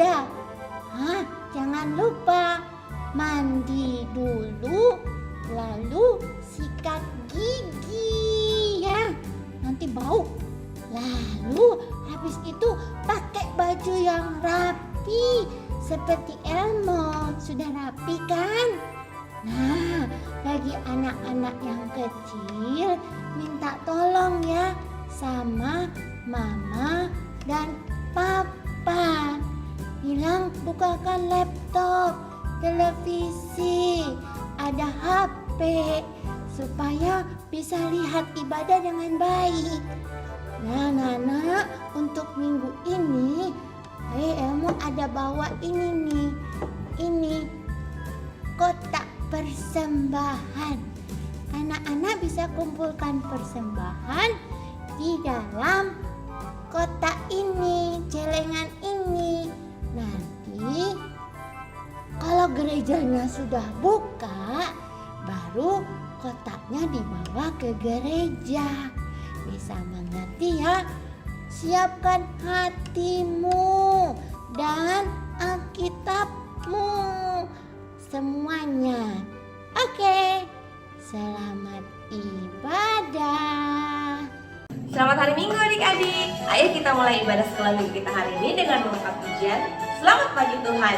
ibadah. Jangan lupa mandi dulu, lalu sikat gigi ya, nanti bau. Lalu habis itu pakai baju yang rapi seperti Elmo. Sudah rapi kan? Nah, bagi anak-anak yang kecil minta tolong ya sama mama dan papa. Bilang bukakan laptop, televisi, ada HP supaya bisa lihat ibadah dengan baik. Nah, Nana, untuk minggu ini Elmo ada bawa ini nih. Ini kotak persembahan. Anak-anak bisa kumpulkan persembahan di dalam kotak ini, celengan ini. Nanti kalau gerejanya sudah buka, baru kotaknya dibawa ke gereja. Bisa mengerti ya? Siapkan hatimu dan Alkitabmu semuanya. Oke, selamat ibadah. Selamat hari Minggu adik-adik. Ayo kita mulai ibadah sekolah minggu kita hari ini dengan mengangkat pujian Selamat Pagi Tuhan.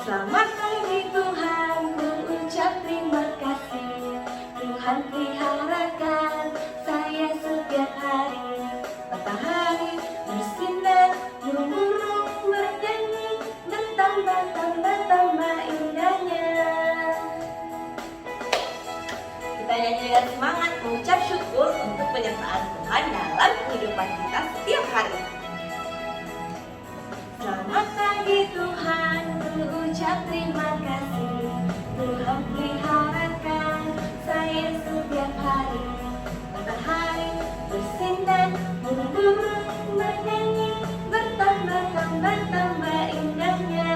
Selamat pagi Tuhan, ku ucap terima kasih. Tuhan peliharakan saya setiap hari. Matahari bersinar, burung-burung bernyanyi, bertambah indahnya. Kita nyanyi dengan semangat mengucap syukur untuk penyertaan Tuhan dalam kehidupan kita setiap hari. Selamat pagi Tuhan, ku ucap terima kasih. Tuhan peliharakan saya setiap hari. Matahari bersinar, burung-burung bernyanyi, bertambah indahnya.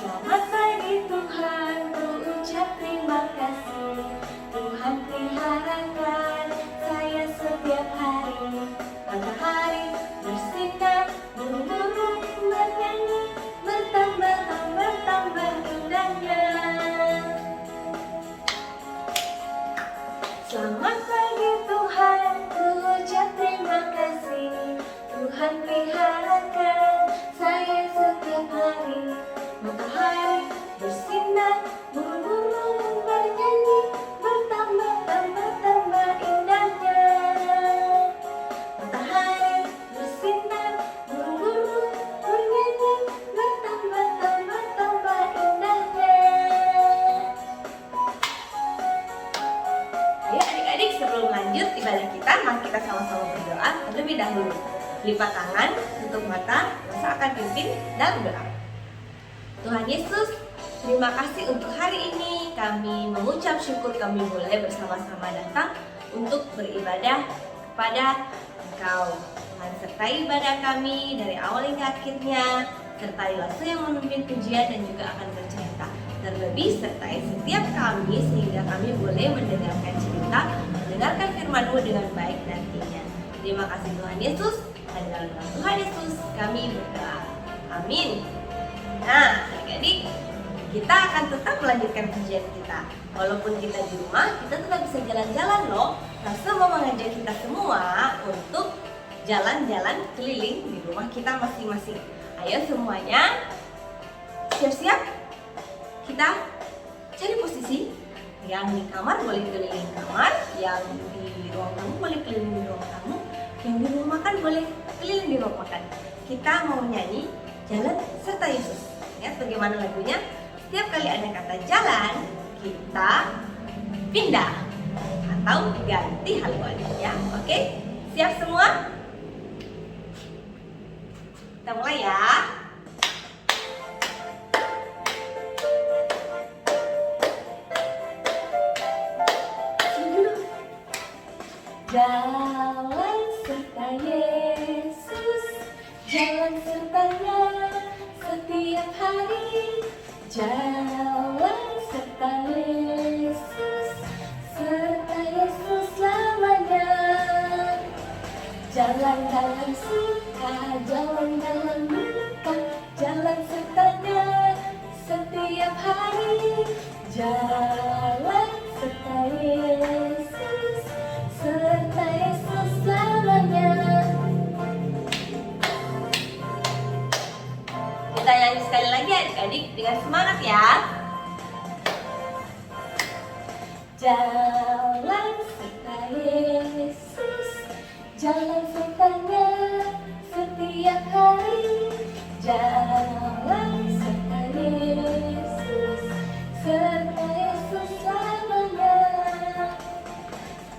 Selamat pagi Tuhan, ku ucap terima kasih. Tuhan peliharakan saya setiap hari. Matahari bersinar, burung-burung bernyanyi, bertambah indahnya. Selamat pagi Tuhan, ku ucap terima kasih. Tuhan peliharakan saya setiap hari. Matahari bersinar, burung-burung bernyanyi, bertambah indahnya. Matahari bersinar, burung-burung bernyanyi, bertambah indahnya. Ayo adik-adik, sebelum lanjut ibadah kita, mari kita sama-sama berdoa terlebih dahulu. Lipat tangan, tutup mata, masa akan pimpin dalam doa. Tuhan Yesus, terima kasih untuk hari ini. Kami mengucap syukur kami boleh bersama-sama datang untuk beribadah kepada Engkau. Tuhan, sertai ibadah kami dari awal hingga akhirnya. Sertai Lasu yang memimpin pujian dan juga akan bercerita. Terlebih sertai setiap kami sehingga kami boleh mendengarkan cerita, mendengarkan firman-Mu dengan baik nantinya. Terima kasih Tuhan Yesus. Dan dalam nama Tuhan Yesus kami berdoa. Amin. Nah, adik-adik, kita akan tetap melanjutkan pujian kita. Walaupun kita di rumah, kita tetap bisa jalan-jalan loh. Langsung mau mengajak kita semua untuk jalan-jalan keliling di rumah kita masing-masing. Ayo semuanya, siap-siap. Kita cari posisi. Yang di kamar boleh keliling kamar, yang di ruang tamu boleh keliling di ruang tamu, yang di rumah makan boleh keliling di ruang makan. Kita mau nyanyi Jalan Serta Yesus. Lihat bagaimana lagunya. Setiap kali ada kata jalan, kita pindah atau ganti haluan ya. Oke? Siap semua? Kita mulai ya. Jalan serta Yesus, jalan sertanya setiap hari. Jalan serta Yesus selamanya. Jalan dalam suka, jalan dalam duka, jalan sertanya setiap hari. Jalan serta Yesus selamanya. Kita nyanyi sekali lagi adik-adik dengan semangat ya. Jalan serta Yesus, jalan sertanya setiap hari. Jalan serta Yesus selamanya.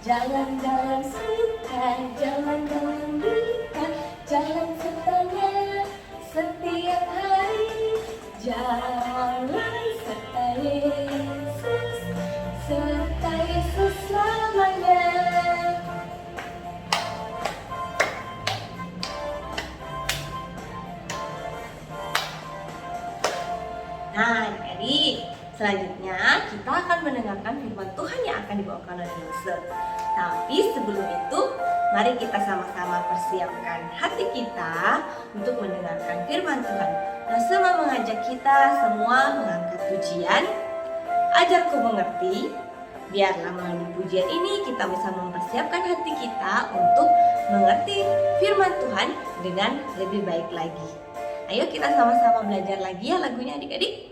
Jalan dalam suka, jalan dalam duka, jalan sertanya setiap hari. Jalan serta Yesus selamanya. Nah, adik-adik, selanjutnya kita akan mendengarkan firman Tuhan yang akan dibawakan oleh Yose. Tapi sebelum itu, mari kita sama-sama persiapkan hati kita untuk mendengarkan firman Tuhan. Yose mau mengajak kita semua mengangkat pujian, Ajarku Mengerti. Biarlah melalui pujian ini kita bisa mempersiapkan hati kita untuk mengerti firman Tuhan dengan lebih baik lagi. Ayo kita sama-sama belajar lagi ya lagunya adik-adik.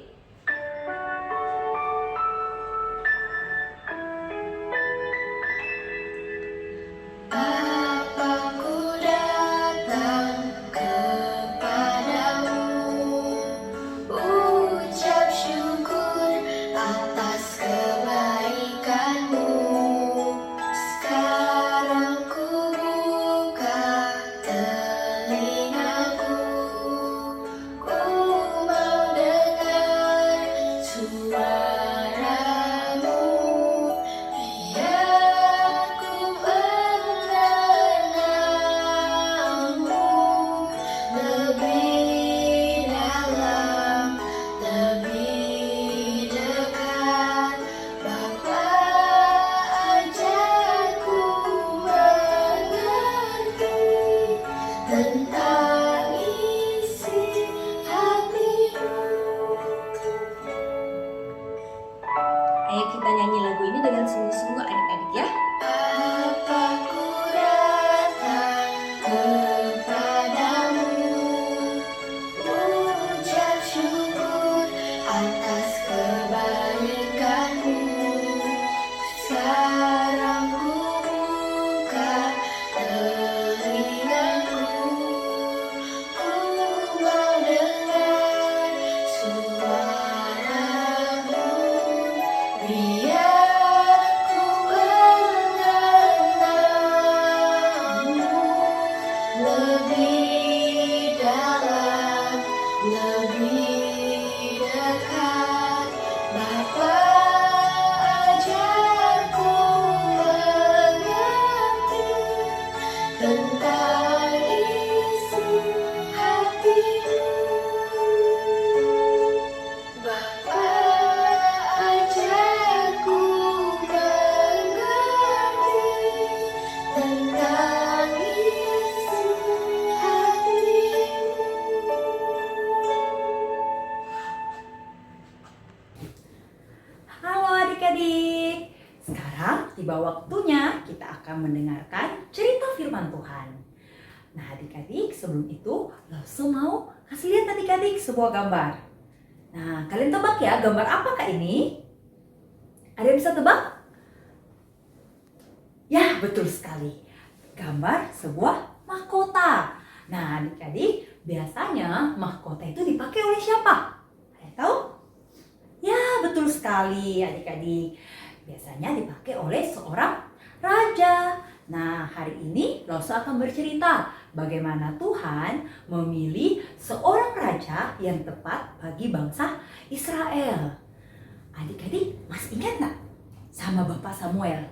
Ayo kita nyanyi lagu ini dengan sungguh-sungguh adik-adik ya. Aku datang kepadamu, ucap syukur atas kebaikanmu. Sekarang ku buka telingaku, ku mau dengar suaramu. Biar ku mengenalmu lebih dalam, lebih dekat. Bapa, ajarku mengerti tentang isi hatimu. Bapa, ajarku mengerti tentang isi hatimu. Halo adik-adik, sekarang tiba waktunya kita akan mendengarkan cerita firman Tuhan. Nah adik-adik, sebelum itu langsung mau kasih lihat adik-adik sebuah gambar. Nah kalian tebak ya, gambar apakah ini? Ada yang bisa tebak? Ya betul sekali, gambar sebuah mahkota. Nah adik-adik, biasanya mahkota itu dipakai oleh siapa? Ada yang tahu? Ya, betul sekali adik-adik. Biasanya dipakai oleh seorang raja. Nah, hari ini Lause akan bercerita bagaimana Tuhan memilih seorang raja yang tepat bagi bangsa Israel. Adik-adik masih ingat nggak sama Bapak Samuel?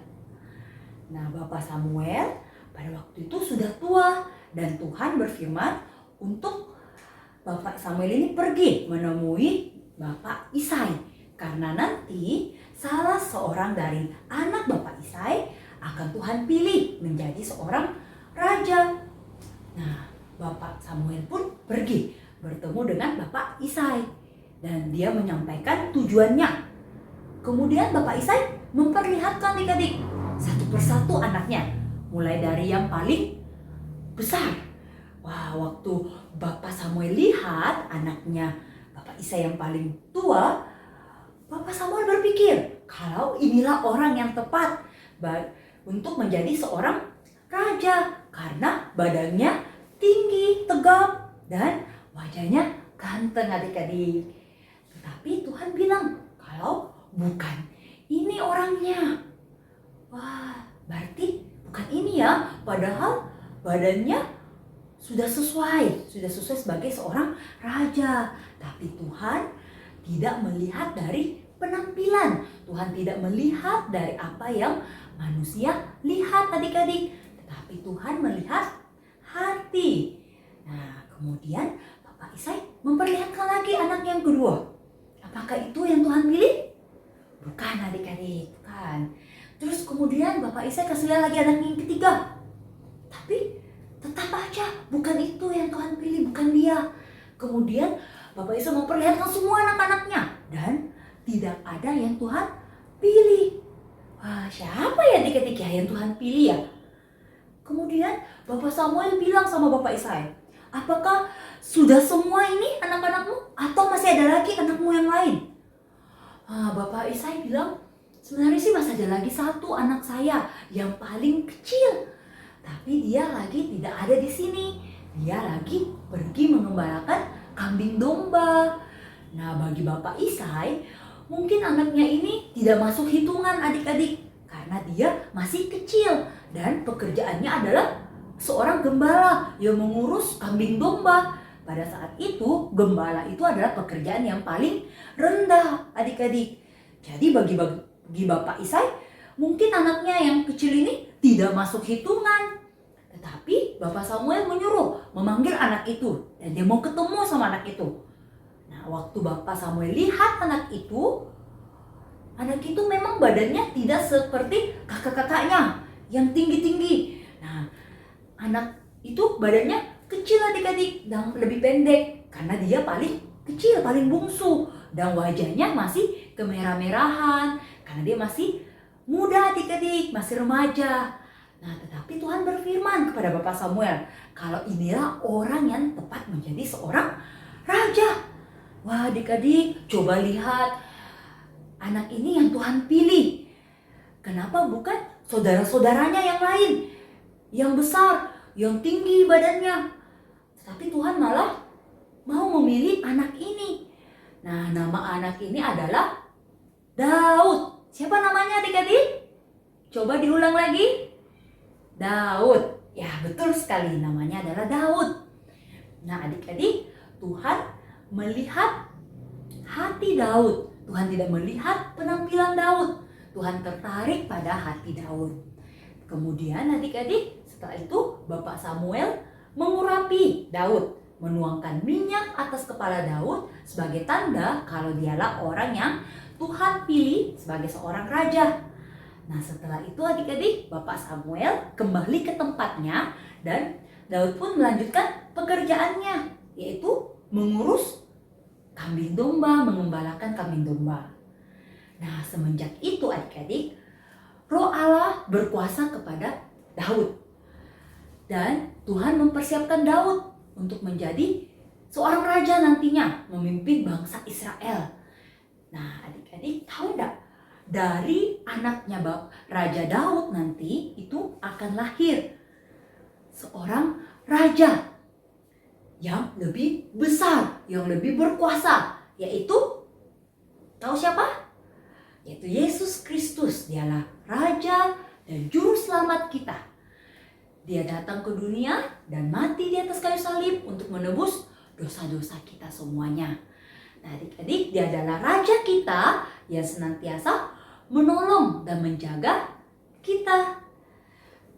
Nah, Bapak Samuel pada waktu itu sudah tua dan Tuhan berfirman untuk Bapak Samuel ini pergi menemui Bapak Isai. Karena nanti salah seorang dari anak Bapak Isai akan Tuhan pilih menjadi seorang raja. Nah, Bapak Samuel pun pergi bertemu dengan Bapak Isai dan dia menyampaikan tujuannya. Kemudian Bapak Isai memperlihatkan adik-adik satu persatu anaknya, mulai dari yang paling besar. Wah, waktu Bapak Samuel lihat anaknya Bapak Isai yang paling tua, Bapak Samuel berpikir kalau inilah orang yang tepat untuk menjadi seorang raja karena badannya tinggi, tegap, dan wajahnya ganteng adik-adik. Tetapi Tuhan bilang kalau bukan ini orangnya. Wah, berarti bukan ini ya, padahal badannya sudah sesuai sebagai seorang raja. Tapi Tuhan tidak melihat dari penampilan. Tuhan tidak melihat dari apa yang manusia lihat adik-adik. Tetapi Tuhan melihat hati. Nah, kemudian Bapak Isai memperlihatkan lagi anak yang kedua. Apakah itu yang Tuhan pilih? Bukan adik-adik, bukan. Terus kemudian Bapak Isai kasih lihat lagi anak yang ketiga. Tapi tetap aja bukan itu yang Tuhan pilih, bukan dia. Kemudian Bapak Isai memperlihatkan semua anak-anaknya dan tidak ada yang Tuhan pilih. Wah, siapa ya adik-adik ya yang Tuhan pilih ya? Kemudian Bapak Samuel bilang sama Bapak Isai, apakah sudah semua ini anak-anakmu atau masih ada lagi anakmu yang lain? Bapak Isai bilang, sebenarnya sih masih ada lagi satu anak saya yang paling kecil. Tapi dia lagi tidak ada di sini. Dia lagi pergi mengembalakan kambing domba. Nah, bagi Bapak Isai, mungkin anaknya ini tidak masuk hitungan adik-adik. Karena dia masih kecil dan pekerjaannya adalah seorang gembala yang mengurus kambing domba. Pada saat itu, gembala itu adalah pekerjaan yang paling rendah adik-adik. Jadi bagi Bapak Isai, mungkin anaknya yang kecil ini tidak masuk hitungan. Tetapi Bapak Samuel menyuruh memanggil anak itu dan dia mau ketemu sama anak itu. Nah, waktu Bapak Samuel lihat anak itu memang badannya tidak seperti kakak-kakaknya yang tinggi-tinggi. Nah, anak itu badannya kecil adik-adik dan lebih pendek karena dia paling kecil, paling bungsu, dan wajahnya masih kemerah-merahan karena dia masih muda adik-adik, masih remaja. Nah, tetapi Tuhan berfirman kepada Bapak Samuel, kalau inilah orang yang tepat menjadi seorang raja. Wah, adik-adik, coba lihat anak ini yang Tuhan pilih. Kenapa bukan saudara-saudaranya yang lain, yang besar, yang tinggi badannya? Tetapi Tuhan malah mau memilih anak ini. Nah, nama anak ini adalah Daud. Siapa namanya adik-adik? Coba diulang lagi. Daud. Ya, betul sekali, namanya adalah Daud. Nah, adik-adik, Tuhan melihat hati Daud. Tuhan tidak melihat penampilan Daud. Tuhan tertarik pada hati Daud. Kemudian adik-adik, setelah itu Bapak Samuel mengurapi Daud, menuangkan minyak atas kepala Daud sebagai tanda kalau dialah orang yang Tuhan pilih sebagai seorang raja. Nah, setelah itu adik-adik, Bapak Samuel kembali ke tempatnya dan Daud pun melanjutkan pekerjaannya, yaitu mengurus kambing domba, mengembalakan kambing domba. Nah, semenjak itu adik-adik, Roh Allah berkuasa kepada Daud. Dan Tuhan mempersiapkan Daud untuk menjadi seorang raja nantinya, memimpin bangsa Israel. Nah, adik-adik tahu enggak? Dari anaknya Raja Daud nanti itu akan lahir seorang raja yang lebih besar, yang lebih berkuasa, yaitu tahu siapa? Yaitu Yesus Kristus. Dialah Raja dan Juru Selamat kita. Dia datang ke dunia dan mati di atas kayu salib untuk menebus dosa-dosa kita semuanya. Nah, adik-adik, dia adalah Raja kita yang senantiasa menolong dan menjaga kita.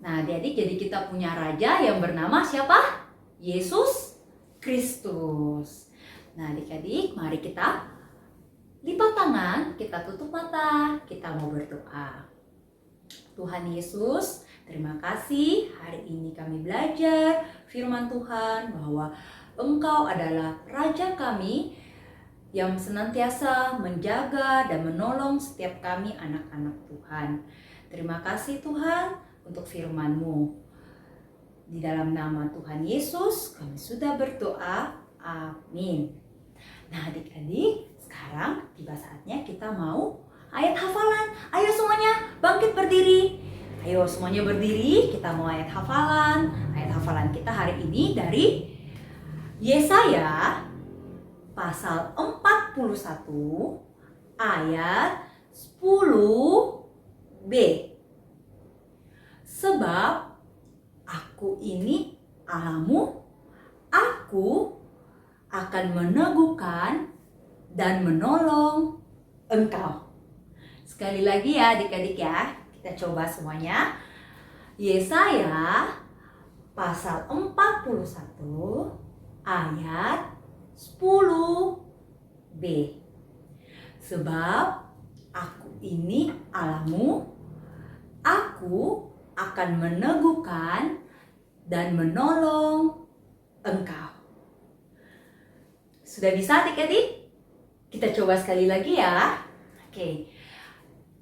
Nah, adik-adik, jadi kita punya Raja yang bernama siapa? Yesus Kristus. Nah, adik-adik, mari kita lipat tangan, kita tutup mata, kita mau berdoa. Tuhan Yesus, terima kasih hari ini kami belajar firman Tuhan bahwa Engkau adalah Raja kami yang senantiasa menjaga dan menolong setiap kami anak-anak Tuhan. Terima kasih Tuhan untuk firman-Mu. Di dalam nama Tuhan Yesus kami sudah berdoa. Amin. Nah adik-adik, sekarang tiba saatnya kita mau ayat hafalan. Ayo semuanya bangkit berdiri. Ayo semuanya berdiri, kita mau ayat hafalan. Ayat hafalan kita hari ini dari Yesaya pasal 41 ayat 10b. Sebab aku ini Allahmu, aku akan meneguhkan dan menolong engkau. Sekali lagi ya adik-adik ya, kita coba semuanya. Yesaya pasal 41 ayat 10b. Sebab aku ini Allahmu, aku akan meneguhkan dan menolong engkau. Sudah bisa adik-adik? Kita coba sekali lagi ya. Oke.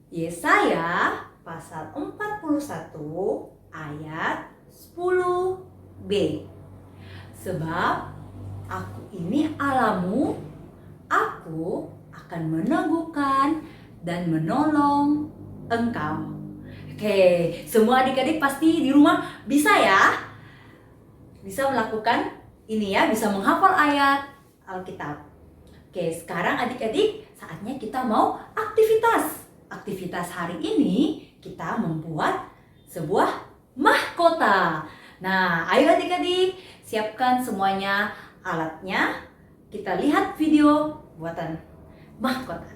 Yesaya pasal 41 ayat 10b. Sebab aku ini Allahmu, aku akan meneguhkan dan menolong engkau. Oke, semua adik-adik pasti di rumah bisa ya? Bisa melakukan ini ya, bisa menghafal ayat Alkitab. Oke, sekarang adik-adik saatnya kita mau aktivitas. Aktivitas hari ini kita membuat sebuah mahkota. Nah, ayo adik-adik, siapkan semuanya alatnya. Kita lihat video buatan mahkota.